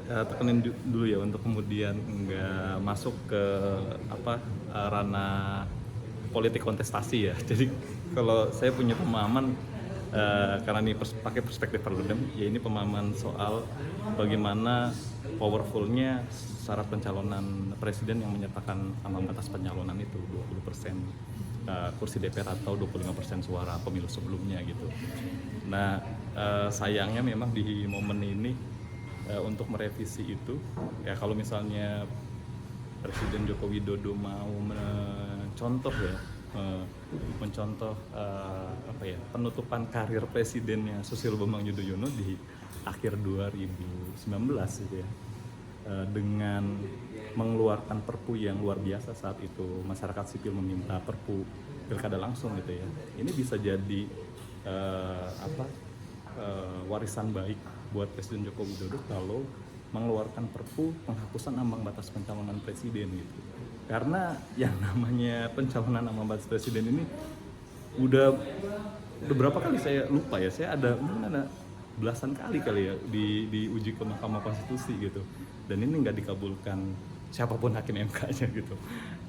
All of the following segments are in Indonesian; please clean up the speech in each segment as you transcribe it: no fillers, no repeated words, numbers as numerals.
tekenin dulu ya untuk kemudian nggak masuk ke ranah politik kontestasi ya. Jadi kalau saya punya pemahaman karena ini pakai perspektif Perludem, ya ini pemahaman soal bagaimana powerfulnya syarat pencalonan presiden yang menyatakan ambang batas pencalonan itu 20% kursi DPR atau 25% suara pemilu sebelumnya gitu. Nah sayangnya memang di momen ini untuk merevisi itu ya, kalau misalnya Presiden Joko Widodo mau mencontoh penutupan karir presidennya Susilo Bambang Yudhoyono di akhir 2019 gitu ya, dengan mengeluarkan perpu yang luar biasa saat itu. Masyarakat sipil meminta perpu pilkada langsung gitu ya. Ini bisa jadi warisan baik buat Presiden Joko Widodo kalau mengeluarkan perpu penghapusan ambang batas pencalonan presiden gitu. Karena yang namanya pencalonan ambang batas presiden ini udah berapa kali saya lupa ya, saya ada belasan kali ya diuji ke Mahkamah Konstitusi gitu, dan ini nggak dikabulkan siapapun hakim MK-nya gitu.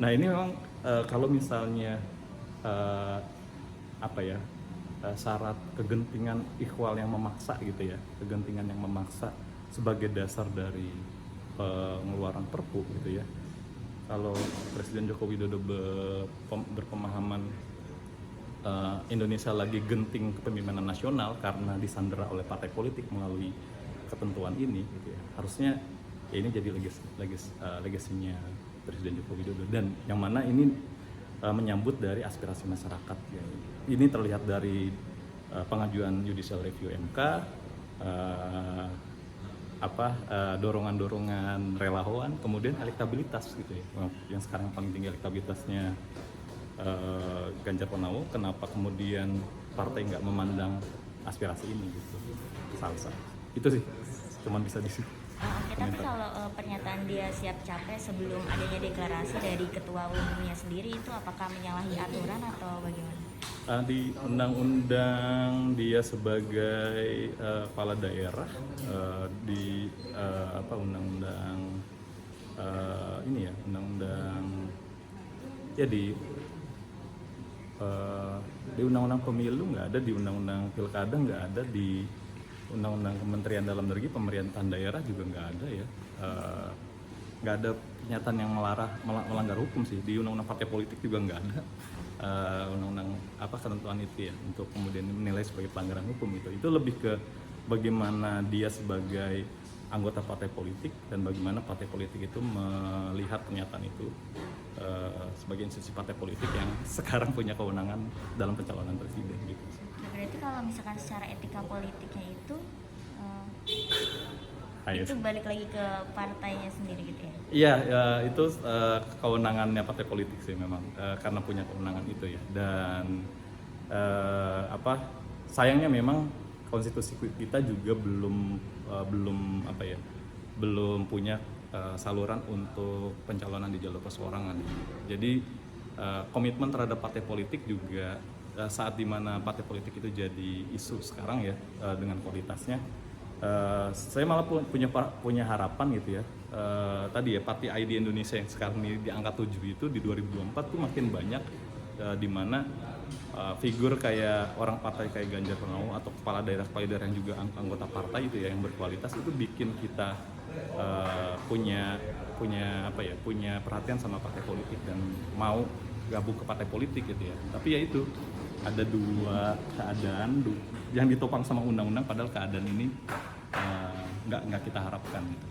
Nah ini memang kalau misalnya syarat kegentingan ikhwal yang memaksa gitu ya, kegentingan yang memaksa sebagai dasar dari pengeluaran perpu gitu ya. Kalau Presiden Joko Widodo berpemahaman Indonesia lagi genting kepemimpinan nasional karena disandera oleh partai politik melalui ketentuan ini gitu ya, harusnya ya ini jadi legasinya Presiden Joko Widodo, dan yang mana ini menyambut dari aspirasi masyarakat ya. Ini terlihat dari pengajuan judicial review MK, dorongan-dorongan relawan, kemudian elektabilitas gitu ya. Yang sekarang paling tinggi elektabilitasnya Ganjar Pranowo. Kenapa kemudian partai nggak memandang aspirasi ini gitu? Salsa. Itu sih, cuman bisa di situ. Oke, tapi kalau pernyataan dia siap capres sebelum adanya deklarasi dari ketua umumnya sendiri, itu apakah menyalahi aturan atau bagaimana? Di undang-undang dia sebagai kepala daerah, di undang-undang di undang-undang pemilu nggak ada, di undang-undang pilkada nggak ada, di undang-undang Kementerian Dalam Negeri pemerintahan daerah juga nggak ada ya. Nggak ada pernyataan yang melanggar hukum sih. Di undang-undang partai politik juga nggak ada undang-undang ketentuan itu ya untuk kemudian menilai sebagai pelanggaran hukum itu. Itu lebih ke bagaimana dia sebagai anggota partai politik dan bagaimana partai politik itu melihat pernyataan itu sebagai institusi partai politik yang sekarang punya kewenangan dalam pencalonan presiden gitu. Nah, berarti kalau misalkan secara etika politiknya itu itu balik lagi ke partainya sendiri gitu ya? Iya, itu kewenangannya partai politik sih memang, karena punya kewenangan itu ya. Dan sayangnya memang konstitusi kita juga belum punya saluran untuk pencalonan di jalur perseorangan. Jadi komitmen terhadap partai politik juga saat dimana partai politik itu jadi isu sekarang ya, dengan kualitasnya. Saya malah punya harapan gitu ya. Tadi ya, Party ID Indonesia yang sekarang ini di angka 7 itu di 2024 tuh makin banyak di mana figur kayak orang partai kayak Ganjar Pranowo atau kepala daerah yang juga anggota partai itu ya, yang berkualitas, itu bikin kita punya perhatian sama partai politik dan mau gabung ke partai politik gitu ya. Tapi ya itu ada dua keadaan yang ditopang sama undang-undang, padahal keadaan ini nggak kita harapkan gitu.